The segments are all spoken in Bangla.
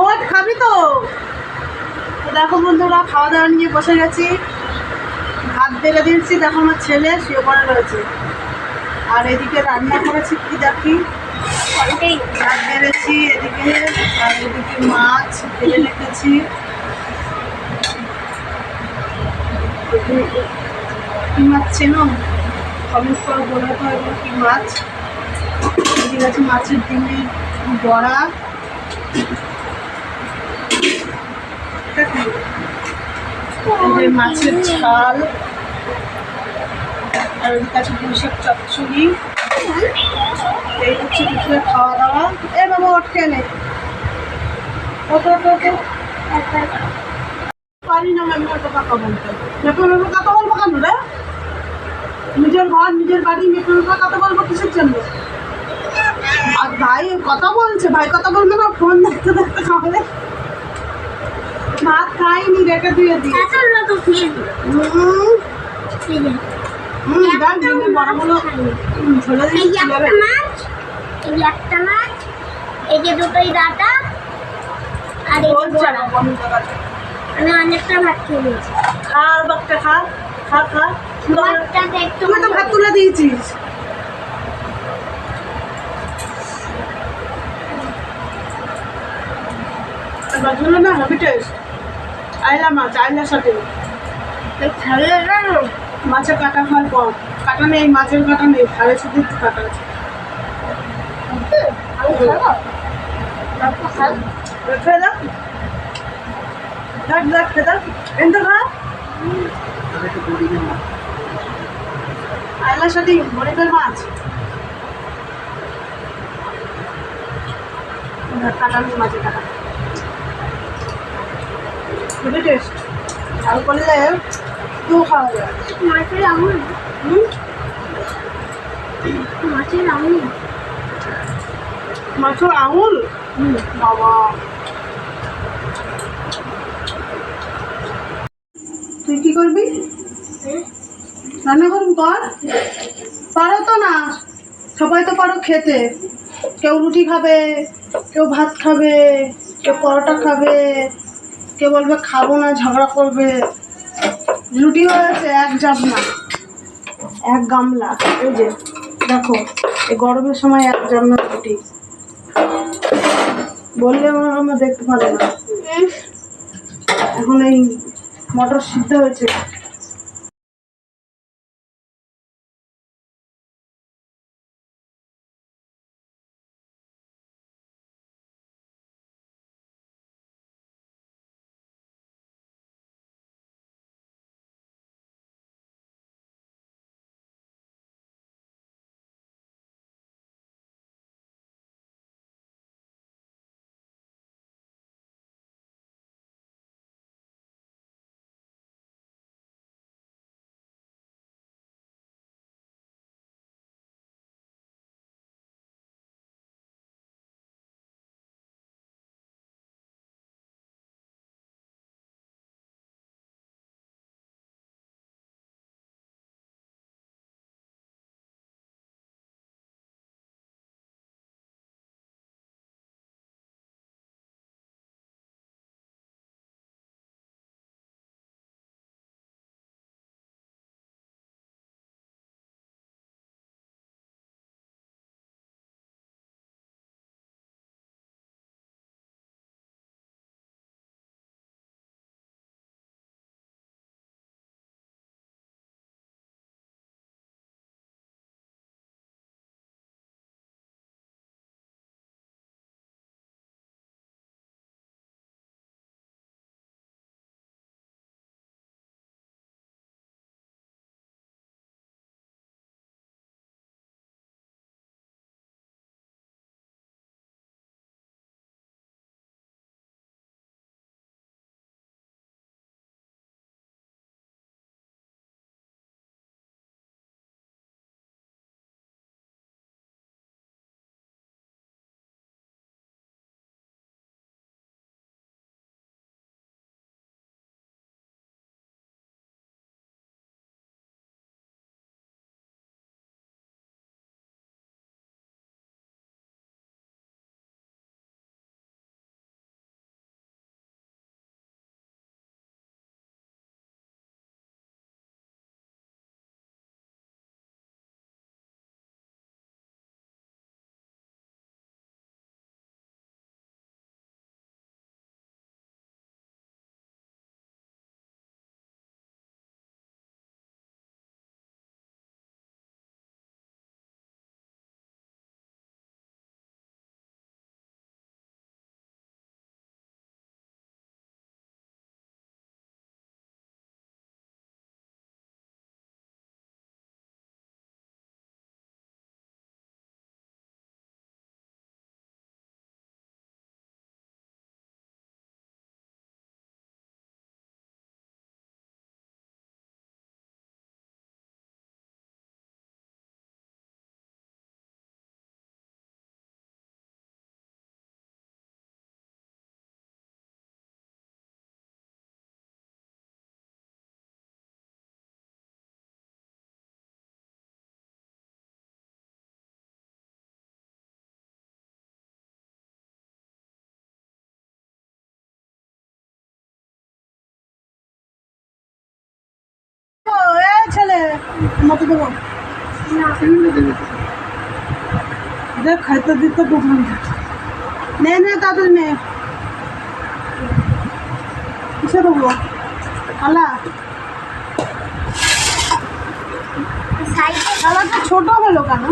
ওট খাবি তো? দেখো বন্ধুরা, খাওয়া দাওয়া নিয়ে বসে গেছি। ভাত বেড়ে দিয়েছি, দেখো আমার ছেলে শুয়ে পড়ে রয়েছে। আর এদিকে রান্না করেছি কি দেখি, ভাত বেড়েছি এদিকে, আর এদিকে মাছ ভেজে রেখেছি। কি মাছ চেনো? কমেন্ট করে বলে তো এগুলো কি মাছ। এদিকে আছে মাছের ডিমের বড়া, মাছের ঝাল, আর ওদিকে আছে পুঁইশাক চচ্চড়ি। এই হচ্ছে দুপুরে খাওয়া দাওয়া। এ বাবা ওঠ, খেলে পারি না ম্যাম কথা বলতে। মেপে কথা বলবো কেন রে? নিজের ঘর নিজের বাড়ি, মেপে কথা বলবো কিসের জন্য? আর ভাই কথা বলছে, ভাই কথা বলবে না, ফোন দেখতে দেখতে খাবে। ভাত খাইনি, রেখে দিয়ে দিই। একটা মাছ, এই যে দুটোই ডাটা, আর আমি অনেকটা ভাত খেয়ে নিয়েছি। খা বাচ্চা, খা খা খা। তুমি তো ভাত তুলে দিয়েছিস। বাজলো না হেভি টেস্ট। আইলা মাছ, আইলার সাথে মাছের কাটা খাওয়ার পর, কাটা নেই, মাছের কাটা নেই, খালে শুধু কাটা আছে। খেয়ে দাও, খেয়ে দাও, এনতো খা। আইলার সাথে গরিবের মাছ কাটা নেই, মাছের কাটা খুবই টেস্ট। ঝাল করলে তো খাওয়া যায়। মাছের আঙুল, মাছের আঙুল, মাছের আঙুল। বাবা, তুই কি করবি? রান্না করবি? কর। পারো তো না, সবাই তো পারো খেতে। কেউ রুটি খাবে, কেউ ভাত খাবে, কেউ পরোটা খাবে, কেউ বলবে খাবো না, ঝগড়া করবে। রুটি হয়েছে এক জাবনা, এক গামলা। এই যে দেখো, এই গরমের সময় এক জামনা রুটি। বললে আমার দেখতে পারে না। এখন এই মটর সিদ্ধ হয়েছে। মতো দেবো না দেখ খাইতে দিতে দোকান নে নে তাদের নে কিসে দেবো খালা সাইডে থালাটা ছোট হলো কেন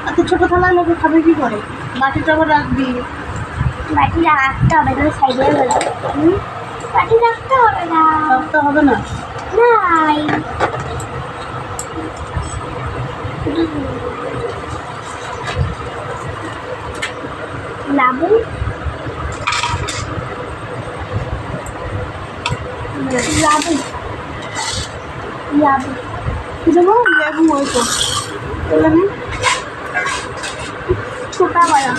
এত ছোট থালায় লোকে খাবে কি করে বাটিটা আবার রাখবি বাটি রাখতে হবে না, সাইডে হলো বাটি রাখতে হবে না। রাখতে হবে না নাই লাবু লাবু লাবু কি দেবো লেবু ওই তো বলে নে ছোটা বড়া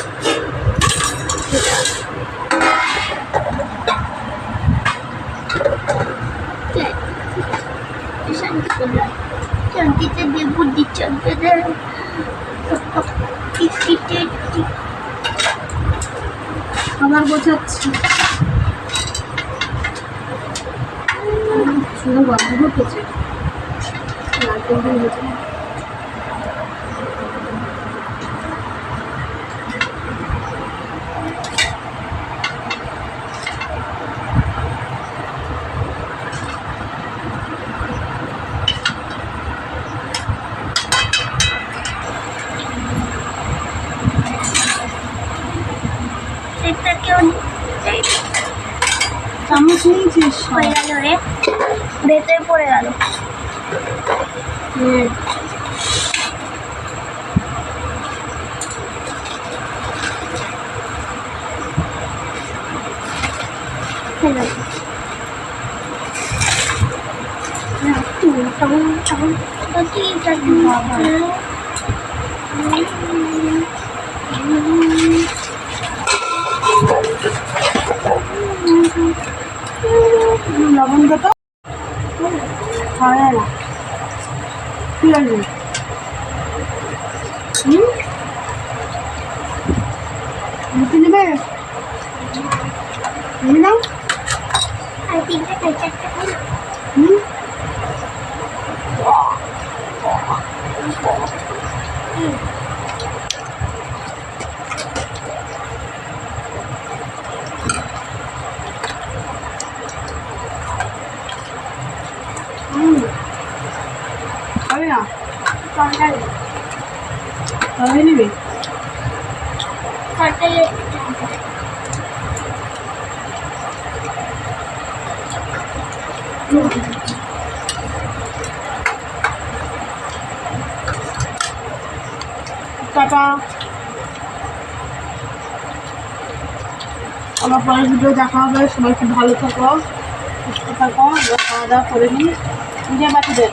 চন্তিতে দিয়ে বুদ্ধি চন্তিতে আমার বোঝাচ্ছি শুনে গন্ধ ঢুকেছে নারকেল দিয়ে হয়েছে সেটা কেউ চামচ নিয়েছিস পড়ে গেল রে, ভেতরে পড়ে গেল। হুম ফেলে লবণ কত হয় না কি লাগবে লুচি নেবে নিয়ে নাও আর তিনটে খাই, চারটে খাই। হুম খাবে না তরকারি তাহলে নিবি তরকারি টাটা আমার পরের ভিডিও দেখা হবে সবাই খুব ভালো থাকো সুস্থ থাকো আমরা খাওয়া দাওয়া করে নিই নিজে বাকি দেখ